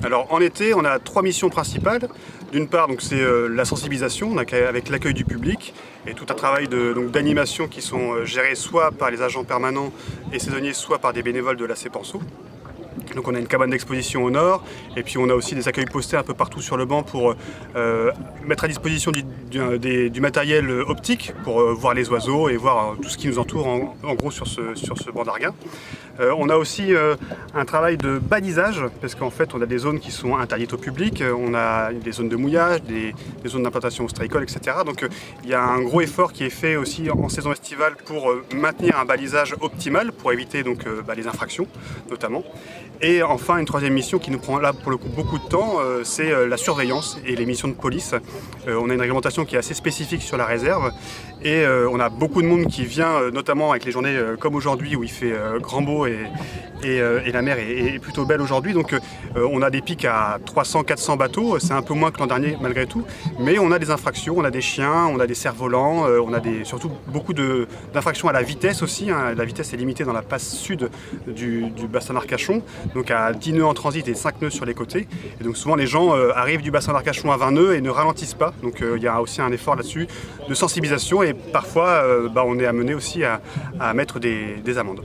Alors en été, on a 3 missions principales. D'une part, c'est la sensibilisation avec l'accueil du public et tout un travail d'animation qui sont gérés soit par les agents permanents et saisonniers, soit par des bénévoles de la Cepenso. Donc on a une cabane d'exposition au nord et puis on a aussi des accueils postés un peu partout sur le banc pour mettre à disposition du matériel optique pour voir les oiseaux et voir tout ce qui nous entoure en gros sur ce banc d'Arguin. On a aussi un travail de balisage parce qu'en fait on a des zones qui sont interdites au public, on a des zones de mouillage, des zones d'implantation ostréicole, etc. Donc il y a un gros effort qui est fait aussi en saison estivale pour maintenir un balisage optimal pour éviter les infractions notamment. Et enfin, une troisième mission qui nous prend là pour le coup beaucoup de temps, c'est la surveillance et les missions de police. On a une réglementation qui est assez spécifique sur la réserve et on a beaucoup de monde qui vient, notamment avec les journées comme aujourd'hui où il fait grand beau et la mer est plutôt belle aujourd'hui. Donc on a des pics à 300-400 bateaux, c'est un peu moins que l'an dernier malgré tout, mais on a des infractions, on a des chiens, on a des cerfs-volants, on a surtout beaucoup d'infractions à la vitesse aussi. La vitesse est limitée dans la passe sud du bassin d'Arcachon. Donc à 10 nœuds en transit et 5 nœuds sur les côtés. Et donc souvent les gens arrivent du bassin d'Arcachon à 20 nœuds et ne ralentissent pas. Donc il y a aussi un effort là-dessus de sensibilisation et parfois on est amené aussi à mettre des amendes.